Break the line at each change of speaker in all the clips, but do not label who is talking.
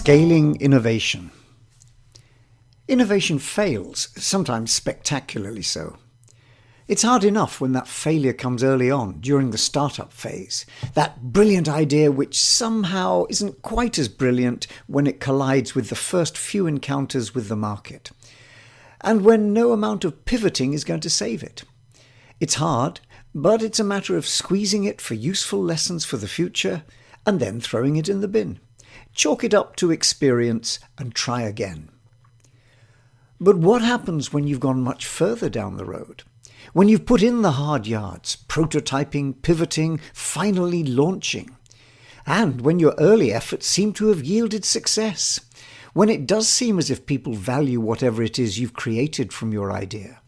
Scaling innovation. Innovation fails, sometimes spectacularly so. It's hard enough when that failure comes early on, during the startup phase. That brilliant idea which somehow isn't quite as brilliant when it collides with the first few encounters with the market. And when no amount of pivoting is going to save it. It's hard, but it's a matter of squeezing it for useful lessons for the future and then throwing it in the bin. Chalk it up to experience and try again. But what happens when you've gone much further down the road? When you've put in the hard yards, prototyping, pivoting, finally launching? And when your early efforts seem to have yielded success? When it does seem as if people value whatever it is you've created from your idea?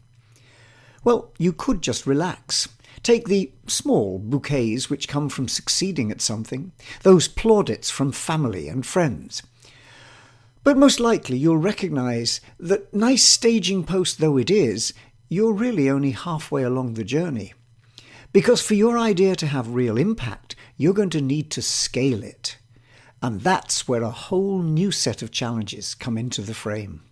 Well, you could just relax. Take the small bouquets which come from succeeding at something, those plaudits from family and friends. But most likely you'll recognise that, nice staging post though it is, you're really only halfway along the journey. Because for your idea to have real impact, you're going to need to scale it. And that's where a whole new set of challenges come into the frame.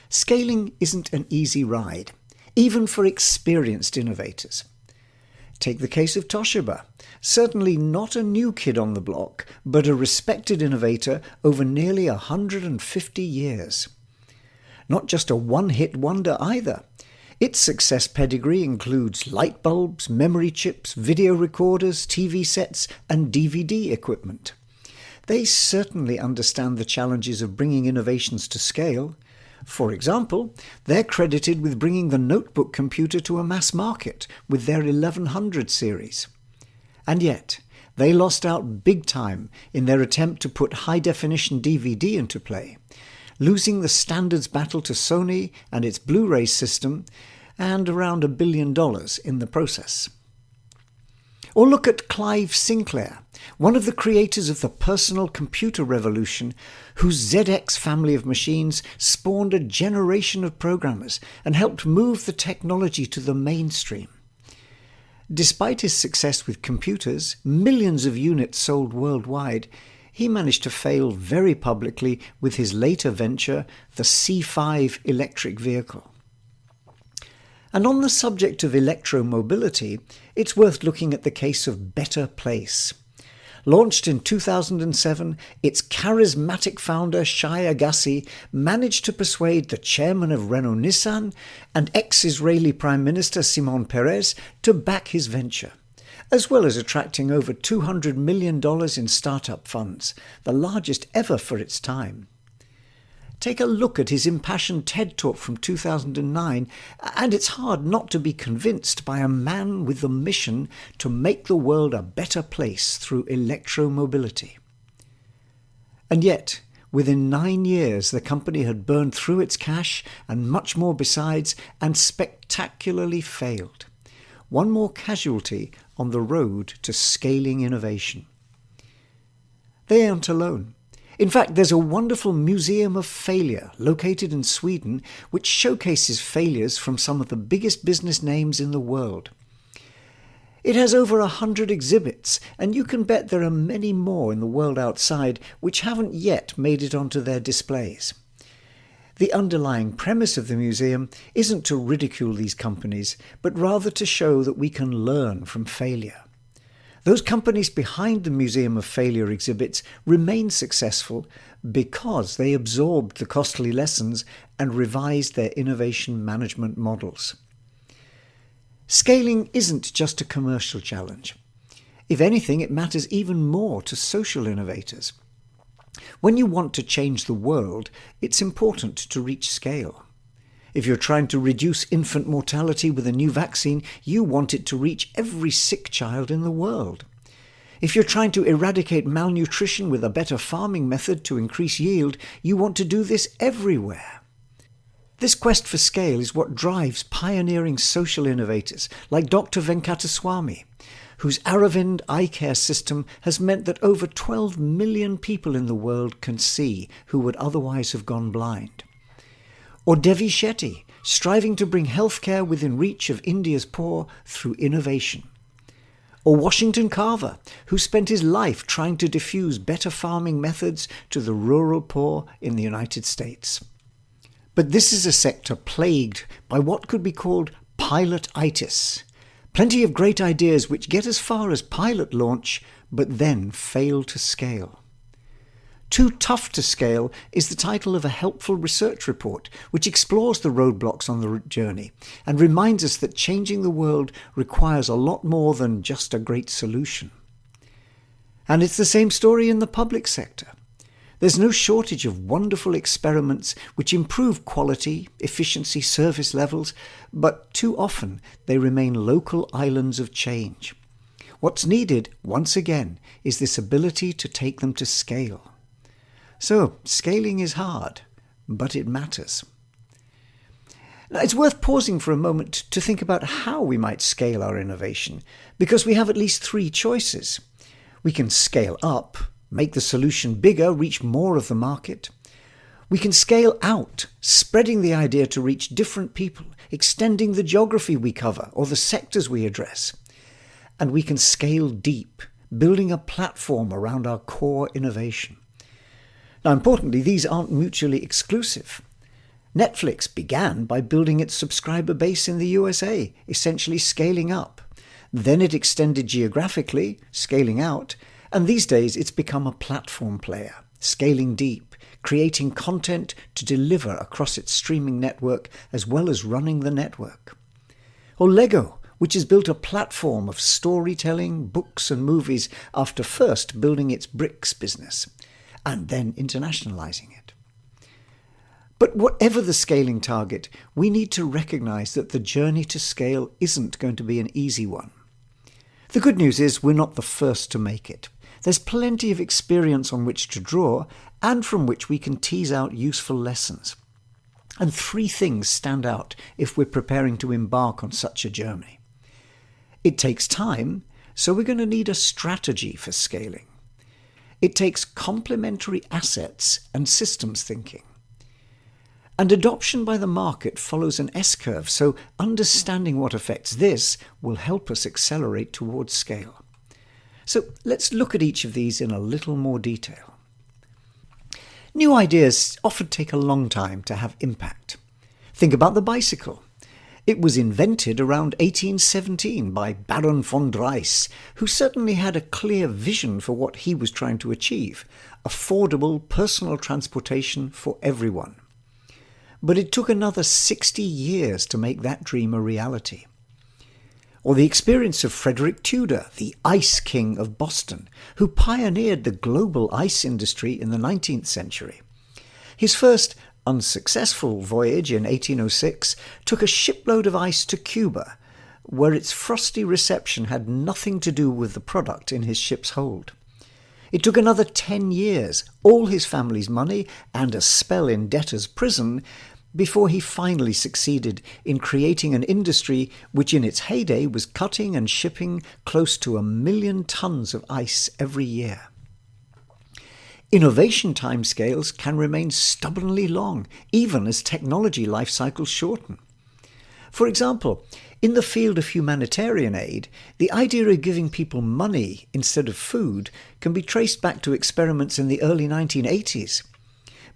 Scaling isn't an easy ride, even for experienced innovators. Take the case of Toshiba, certainly not a new kid on the block, but a respected innovator over nearly 150 years. Not just a one-hit wonder either. Its success pedigree includes light bulbs, memory chips, video recorders, TV sets, and DVD equipment. They certainly understand the challenges of bringing innovations to scale. For example, they're credited with bringing the notebook computer to a mass market with their 1100 series. And yet, they lost out big time in their attempt to put high-definition DVD into play, losing the standards battle to Sony and its Blu-ray system, and around $1 billion in the process. Or look at Clive Sinclair, one of the creators of the personal computer revolution, whose ZX family of machines spawned a generation of programmers and helped move the technology to the mainstream. Despite his success with computers, millions of units sold worldwide, he managed to fail very publicly with his later venture, the C5 electric vehicle. And on the subject of electromobility, it's worth looking at the case of Better Place. Launched in 2007, its charismatic founder Shai Agassi managed to persuade the chairman of Renault-Nissan and ex-Israeli Prime Minister Shimon Peres to back his venture, as well as attracting over $200 million in startup funds, the largest ever for its time. Take a look at his impassioned TED Talk from 2009, and it's hard not to be convinced by a man with the mission to make the world a better place through electromobility. And yet, within 9 years, the company had burned through its cash and much more besides, and spectacularly failed. One more casualty on the road to scaling innovation. They aren't alone. In fact, there's a wonderful museum of failure located in Sweden which showcases failures from some of the biggest business names in the world. It has over 100 exhibits, and you can bet there are many more in the world outside which haven't yet made it onto their displays. The underlying premise of the museum isn't to ridicule these companies, but rather to show that we can learn from failure. Those companies behind the Museum of Failure exhibits remain successful because they absorbed the costly lessons and revised their innovation management models. Scaling isn't just a commercial challenge. If anything, it matters even more to social innovators. When you want to change the world, it's important to reach scale. If you're trying to reduce infant mortality with a new vaccine, you want it to reach every sick child in the world. If you're trying to eradicate malnutrition with a better farming method to increase yield, you want to do this everywhere. This quest for scale is what drives pioneering social innovators like Dr. Venkataswamy, whose Aravind eye care system has meant that over 12 million people in the world can see who would otherwise have gone blind. Or Devi Shetty, striving to bring healthcare within reach of India's poor through innovation. Or Washington Carver, who spent his life trying to diffuse better farming methods to the rural poor in the United States. But this is a sector plagued by what could be called pilot-itis. Plenty of great ideas which get as far as pilot launch, but then fail to scale. Too Tough to Scale is the title of a helpful research report which explores the roadblocks on the journey and reminds us that changing the world requires a lot more than just a great solution. And it's the same story in the public sector. There's no shortage of wonderful experiments which improve quality, efficiency, service levels, but too often they remain local islands of change. What's needed, once again, is this ability to take them to scale. So, scaling is hard, but it matters. Now, it's worth pausing for a moment to think about how we might scale our innovation, because we have at least three choices. We can scale up, make the solution bigger, reach more of the market. We can scale out, spreading the idea to reach different people, extending the geography we cover or the sectors we address. And we can scale deep, building a platform around our core innovation. Now, importantly, these aren't mutually exclusive. Netflix began by building its subscriber base in the USA, essentially scaling up. Then it extended geographically, scaling out, and these days it's become a platform player, scaling deep, creating content to deliver across its streaming network as well as running the network. Or Lego, which has built a platform of storytelling, books and movies after first building its bricks business, and then internationalizing it. But whatever the scaling target, we need to recognize that the journey to scale isn't going to be an easy one. The good news is we're not the first to make it. There's plenty of experience on which to draw and from which we can tease out useful lessons. And three things stand out if we're preparing to embark on such a journey. It takes time, so we're going to need a strategy for scaling. It takes complementary assets and systems thinking. And adoption by the market follows an S-curve, so understanding what affects this will help us accelerate towards scale. So let's look at each of these in a little more detail. New ideas often take a long time to have impact. Think about the bicycle. It was invented around 1817 by Baron von Drais, who certainly had a clear vision for what he was trying to achieve: affordable personal transportation for everyone. But it took another 60 years to make that dream a reality. Or the experience of Frederick Tudor, the Ice King of Boston, who pioneered the global ice industry in the 19th century. His first unsuccessful voyage in 1806 took a shipload of ice to Cuba, where its frosty reception had nothing to do with the product in his ship's hold. It took another 10 years, all his family's money, and a spell in debtor's prison before he finally succeeded in creating an industry which in its heyday was cutting and shipping close to 1 million tons of ice every year. Innovation timescales can remain stubbornly long, even as technology life cycles shorten. For example, in the field of humanitarian aid, the idea of giving people money instead of food can be traced back to experiments in the early 1980s.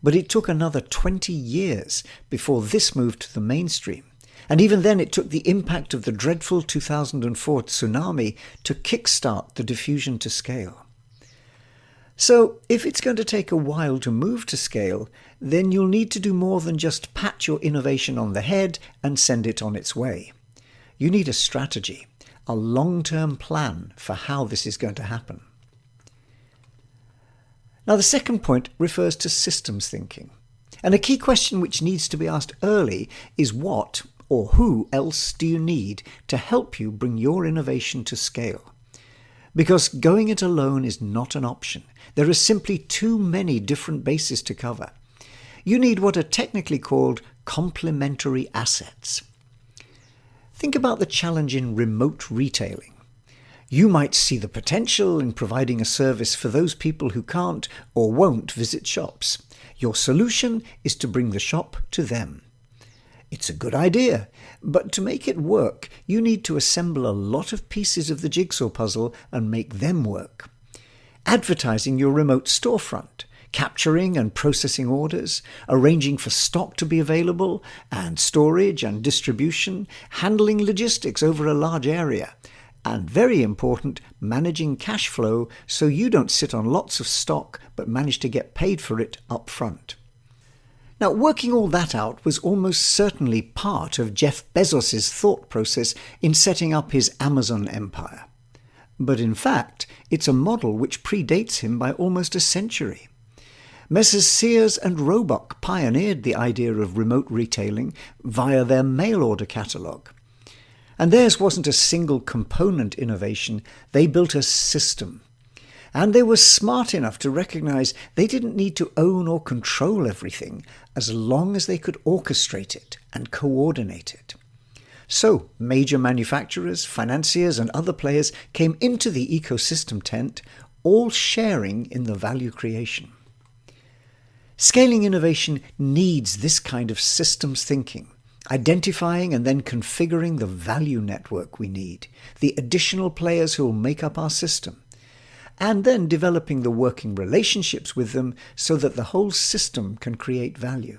But it took another 20 years before this moved to the mainstream. And even then it took the impact of the dreadful 2004 tsunami to kickstart the diffusion to scale. So, if it's going to take a while to move to scale, then you'll need to do more than just pat your innovation on the head and send it on its way. You need a strategy, a long-term plan for how this is going to happen. Now, the second point refers to systems thinking. And a key question which needs to be asked early is what or who else do you need to help you bring your innovation to scale? Because going it alone is not an option. There are simply too many different bases to cover. You need what are technically called complementary assets. Think about the challenge in remote retailing. You might see the potential in providing a service for those people who can't or won't visit shops. Your solution is to bring the shop to them. It's a good idea, but to make it work, you need to assemble a lot of pieces of the jigsaw puzzle and make them work. Advertising your remote storefront, capturing and processing orders, arranging for stock to be available, and storage and distribution, handling logistics over a large area, and very important, managing cash flow so you don't sit on lots of stock but manage to get paid for it up front. Now, working all that out was almost certainly part of Jeff Bezos' thought process in setting up his Amazon empire. But in fact, it's a model which predates him by almost a century. Messrs. Sears and Roebuck pioneered the idea of remote retailing via their mail-order catalogue. And theirs wasn't a single component innovation, they built a system. And they were smart enough to recognize they didn't need to own or control everything as long as they could orchestrate it and coordinate it. So major manufacturers, financiers and other players came into the ecosystem tent, all sharing in the value creation. Scaling innovation needs this kind of systems thinking, identifying and then configuring the value network we need, the additional players who will make up our system, and then developing the working relationships with them so that the whole system can create value.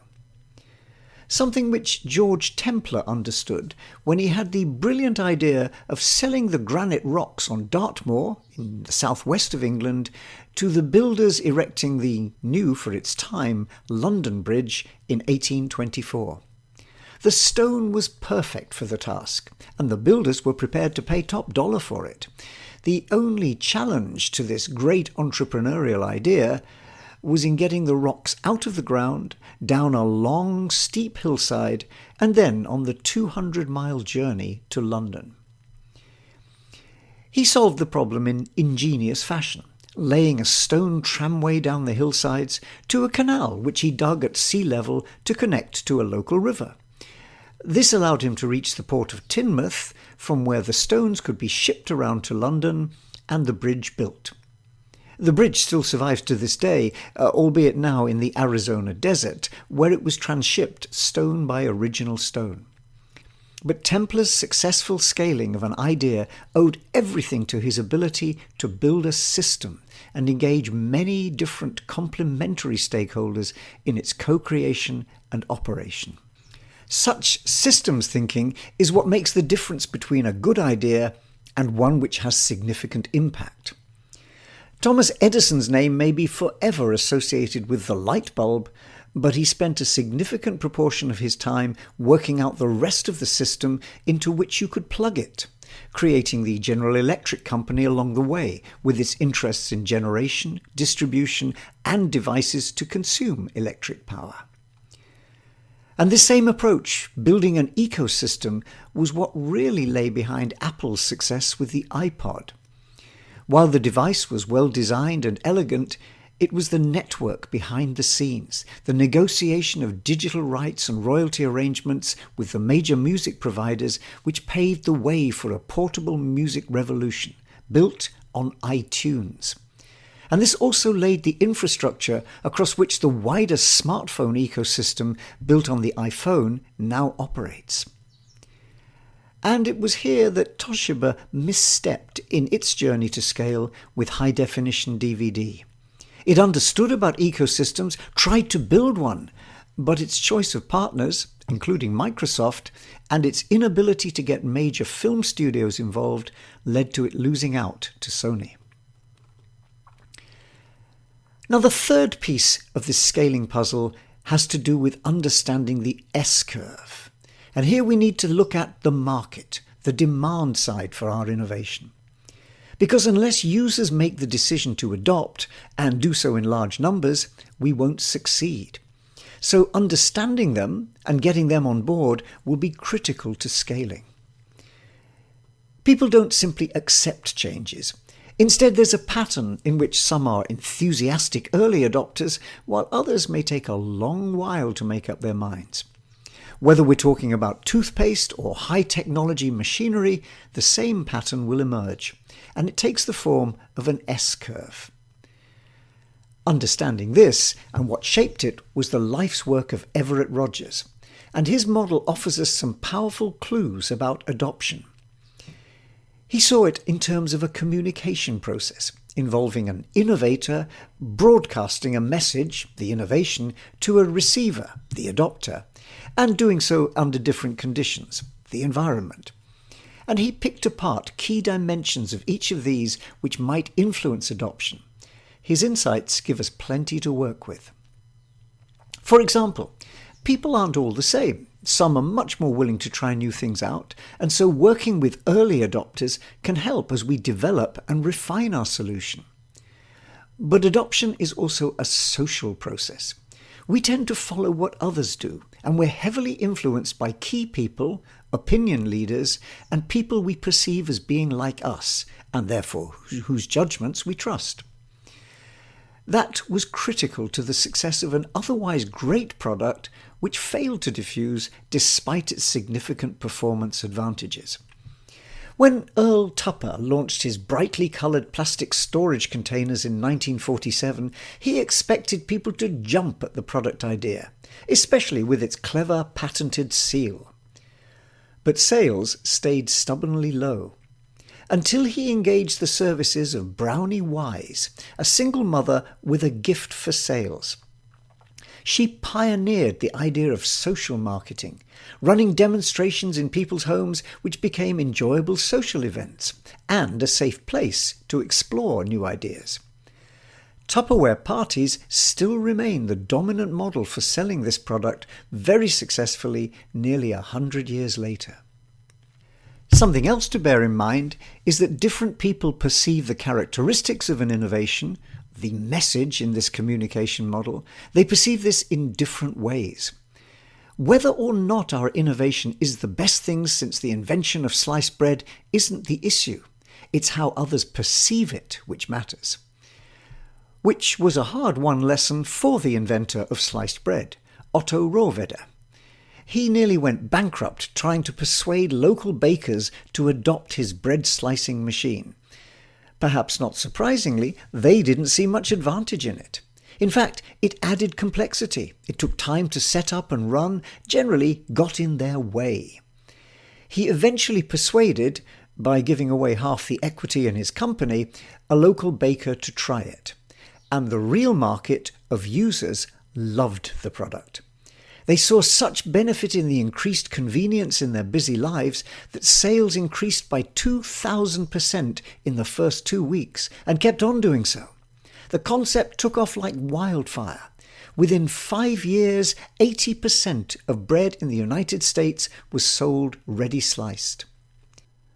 Something which George Templer understood when he had the brilliant idea of selling the granite rocks on Dartmoor, in the southwest of England, to the builders erecting the new, for its time, London Bridge in 1824. The stone was perfect for the task, and the builders were prepared to pay top dollar for it. The only challenge to this great entrepreneurial idea was in getting the rocks out of the ground, down a long, steep hillside, and then on the 200-mile journey to London. He solved the problem in ingenious fashion, laying a stone tramway down the hillsides to a canal which he dug at sea level to connect to a local river. This allowed him to reach the port of Teignmouth, from where the stones could be shipped around to London and the bridge built. The bridge still survives to this day, albeit now in the Arizona desert, where it was transshipped stone by original stone. But Templer's successful scaling of an idea owed everything to his ability to build a system and engage many different complementary stakeholders in its co-creation and operation. Such systems thinking is what makes the difference between a good idea and one which has significant impact. Thomas Edison's name may be forever associated with the light bulb, but he spent a significant proportion of his time working out the rest of the system into which you could plug it, creating the General Electric Company along the way, with its interests in generation, distribution, and devices to consume electric power. And this same approach, building an ecosystem, was what really lay behind Apple's success with the iPod. While the device was well designed and elegant, it was the network behind the scenes, the negotiation of digital rights and royalty arrangements with the major music providers, which paved the way for a portable music revolution, built on iTunes. And this also laid the infrastructure across which the wider smartphone ecosystem built on the iPhone now operates. And it was here that Toshiba misstepped in its journey to scale with high-definition DVD. It understood about ecosystems, tried to build one, but its choice of partners, including Microsoft, and its inability to get major film studios involved led to it losing out to Sony. Now, the third piece of this scaling puzzle has to do with understanding the S-curve. And here we need to look at the market, the demand side for our innovation. Because unless users make the decision to adopt, and do so in large numbers, we won't succeed. So understanding them and getting them on board will be critical to scaling. People don't simply accept changes. Instead, there's a pattern in which some are enthusiastic early adopters, while others may take a long while to make up their minds. Whether we're talking about toothpaste or high-technology machinery, the same pattern will emerge, and it takes the form of an S-curve. Understanding this, and what shaped it, was the life's work of Everett Rogers, and his model offers us some powerful clues about adoption. He saw it in terms of a communication process involving an innovator broadcasting a message, the innovation, to a receiver, the adopter, and doing so under different conditions, the environment. And he picked apart key dimensions of each of these which might influence adoption. His insights give us plenty to work with. For example, people aren't all the same. Some are much more willing to try new things out, and so working with early adopters can help as we develop and refine our solution. But adoption is also a social process. We tend to follow what others do, and we're heavily influenced by key people, opinion leaders, and people we perceive as being like us, and therefore whose judgments we trust. That was critical to the success of an otherwise great product which failed to diffuse despite its significant performance advantages. When Earl Tupper launched his brightly coloured plastic storage containers in 1947, he expected people to jump at the product idea, especially with its clever patented seal. But sales stayed stubbornly low, until he engaged the services of Brownie Wise, a single mother with a gift for sales. She pioneered the idea of social marketing, running demonstrations in people's homes which became enjoyable social events and a safe place to explore new ideas. Tupperware parties still remain the dominant model for selling this product very successfully nearly 100 years later. Something else to bear in mind is that different people perceive the characteristics of an innovation, the message in this communication model. They perceive this in different ways. Whether or not our innovation is the best thing since the invention of sliced bread isn't the issue. It's how others perceive it which matters. Which was a hard-won lesson for the inventor of sliced bread, Otto Rohrwedder. He nearly went bankrupt trying to persuade local bakers to adopt his bread-slicing machine. Perhaps not surprisingly, they didn't see much advantage in it. In fact, it added complexity. It took time to set up and run, generally got in their way. He eventually persuaded, by giving away half the equity in his company, a local baker to try it. And the real market of users loved the product. They saw such benefit in the increased convenience in their busy lives that sales increased by 2,000% in the first 2 weeks and kept on doing so. The concept took off like wildfire. Within 5 years, 80% of bread in the United States was sold ready sliced.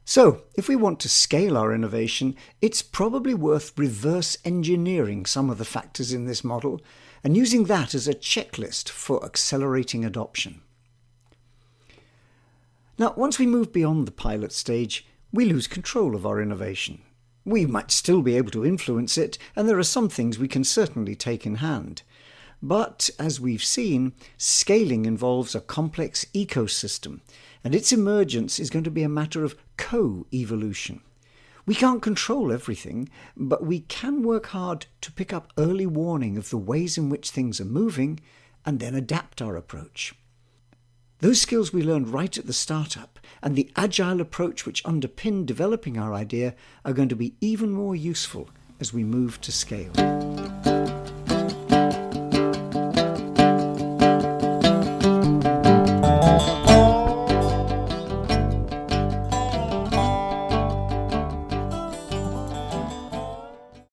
So, if we want to scale our innovation, it's probably worth reverse engineering some of the factors in this model and using that as a checklist for accelerating adoption. Now, once we move beyond the pilot stage, we lose control of our innovation. We might still be able to influence it, and there are some things we can certainly take in hand. But, as we've seen, scaling involves a complex ecosystem, and its emergence is going to be a matter of co-evolution. We can't control everything, but we can work hard to pick up early warning of the ways in which things are moving and then adapt our approach. Those skills we learned right at the startup and the agile approach which underpinned developing our idea are going to be even more useful as we move to scale.